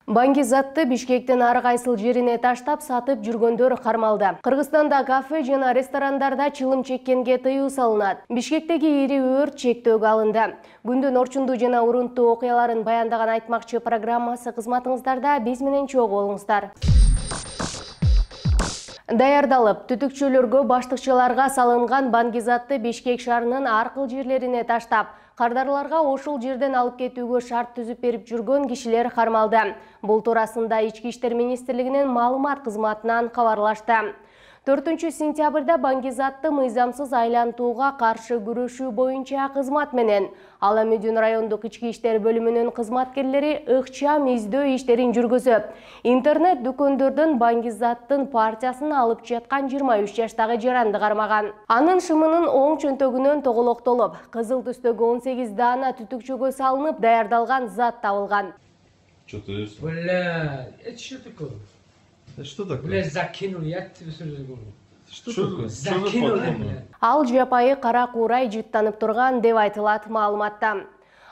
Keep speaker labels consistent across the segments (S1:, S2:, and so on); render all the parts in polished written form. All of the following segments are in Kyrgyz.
S1: Баңгизатты Бишкектен ар кайсыл жерине таштап сатып жүргөндөр кармалды. Кыргызстанда кафе жана ресторандарда чылым чеккенге тыюу салынат. Бишкектеги ири өрт чектөөгө алынды. Күндүн орчундуу жана урунттуу окуяларын баяндаган Айтмакчы программасы кызматыңыздарда биз менен чогуу болуңуздар. Даярдалып, түтүкчөлөргө баштыкчыларга салынган Баңгизатты Бишкек шаарынын ар кыл жерлерине таштап, кардарларга ошол жерден алып кетүүгө шарт түзүп берип жүргөн кишилер кармалды. Бул туурасында Ички иштер министрлигинин маалымат кызматынан кабарлашты. 4 сентябрда Баңгизатты мыйзамсыз айлантууга каршы күрөшүү боюнча кызмат менен Ала Мүдүн райондук ички иштер бөлүмүнүн кызматкерлери ыкчам издөө иштерин жүргүзүп, интернет дүкөндөрдөн Баңгизаттын партиясын алып жаткан 23 жаштагы жаранды кармаган. Анын шымынын оң чөнтөгүнөн тоголоктолуп, кызыл түстөгү 18 даана түтүкчөгө салынып даярдалган зат табылган.
S2: Что ты?
S3: Бля, это что такое?
S2: Что такое?
S3: Бля, закинули, я тебе все говорю.
S2: Что такое?
S3: Закинули, бля.
S1: Ал жапайы кара куурай жыттанып турган деп айтылат маалыматта.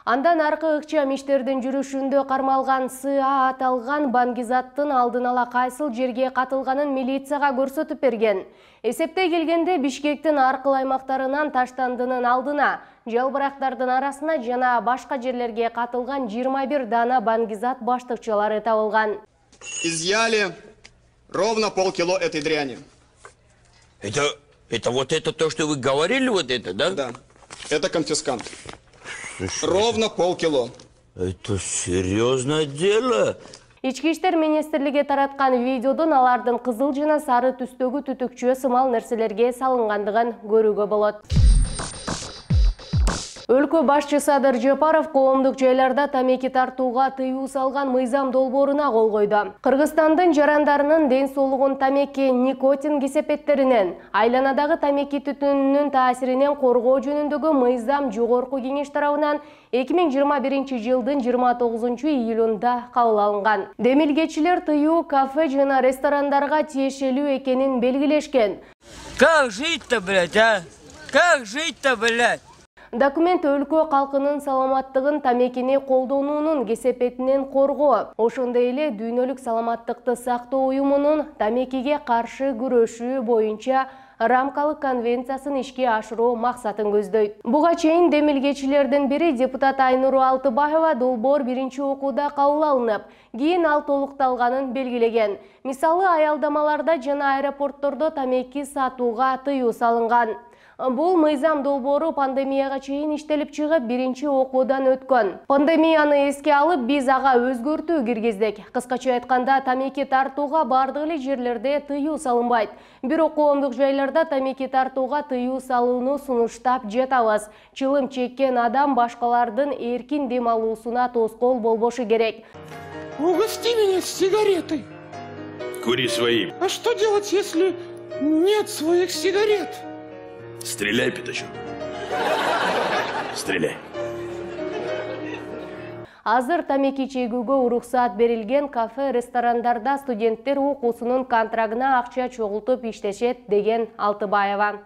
S1: Андан аркы ыкчам иштердин жүрүшүндө кармалган СА аталган Баңгизаттын алдын ала кайсыл жерге катылганын милицияга көрсөтүп берген. Эсептей келгенде Бишкектин ар кыл аймактарынан таштандынын алдына, жалбырактардын арасына жана башка жерлерге катылган 21 дана Баңгизат баштыкчалары табылган.
S4: Изъяли ровно полкило этой дряни.
S5: Это вот это то, что вы говорили, вот это, да?
S4: Да, это конфискант. Ровно полкило.
S5: Это серьезное дело.
S1: Ички иштер министрлиги тараткан видеодон алардын кызыл жана сары түстөгү түтүкчө сымал нерселерге салынгандыгын көрүүгө болот. Өлкө башчысы Садыр Жапаров коомдук жайларда тамеки тартууга тыюу салган мыйзам долбооруна кол койду. Кыргызстандын жарандарынын ден соолугун тамеки никотин кесепеттеринен, айланадагы тамеки түтүнүнүн таасиринен коргоо жөнүндөгү мыйзам жогорку кеңеш тарабынан 2021 жылдын 29 июлунда кабыл алынган. Демилгечилер тыюу кафе жана ресторандарга тиешелүү экенин белгилешкен.
S5: Как жить-то, блядь, а? Как жить-то, блядь?
S1: Документ өлкө калкынын саламаттыгын тамекини колдонуунун кесепетинен коргоо, ошондой эле дүйнөлүк саламаттыкты сактоо уюмунун тамекиге каршы күрөшүү боюнча рамкалык конвенциясын ишке ашыруу максатын көздөйт. Буга чейин демилгечилердин бири депутат Айнуру Алтыбаева долбоор биринчи окууда кабыл алынып, кийин ал толукталганын белгилеген. Мисалы, аялдамаларда жана аэропорттордо тамеки сатууга тыюу салынган. Бул мыйзам долбоору пандемияга чейин иштелип чыгып, биринчи окуудан өткөн. Пандемияны эске алып, биз ага өзгөртүү киргиздик. Кыскача айтканда, тамеки тартууга бардык эле жерлерде тыюу салынбайт. Бирок коомдук жайларда тамеки тартууга тыюу салууну сунуштап жатабыз. Чылым чеккен адам башкалардын эркин дем алуусуна тоскоол болбошу керек.
S6: Угости меня сигаретой.
S7: Кури своим.
S6: А что делать, если нет своих сигарет?
S7: Стреляй, пятачок. Стреляй.
S1: Азыр тамеки чегүүгө уруксаат берилген кафе, ресторандарда студенттер окуусунун контрагына акча чогултуп иштешет деген Алтыбаева.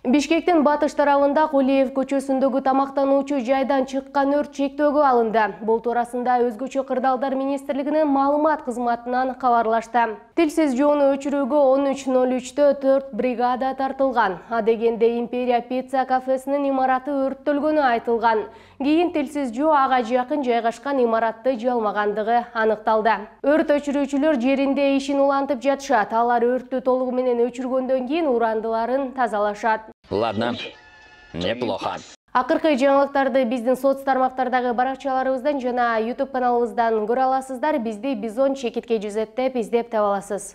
S1: Бишкектин батыш тарабында Кулиев көчөсүндөгү тамактануучу жайдан чыккан өрт чектөөгө алынды. Бул туурасында Өзгөчө кырдаалдар министрлигинин маалымат кызматынан кабарлашты. Тилсиз жоону өчүрүүгө 13:03-тө 4 бригада тартылган. А дегенде Империя пицца кафесинин имараты өрттөлгөнү айтылган. Кийин тилсиз жоо ага жакын жайгашкан имаратты жалмагандыгы аныкталды. Өрт өчүрүүчүлөр жеринде ишин улантып жатышат. Алар өрттү толугу менен өчүргөндөн кийин урандыларын тазалашат.
S5: Ладно, неплохо.
S1: Акыркы жаңылыктарды биздин соц тармактардагы баракчаларыбыздан жана YouTube каналыбыздан көрө аласыздар. Бизди Бизон Чекитке жүзөттөп издеп таба аласыз.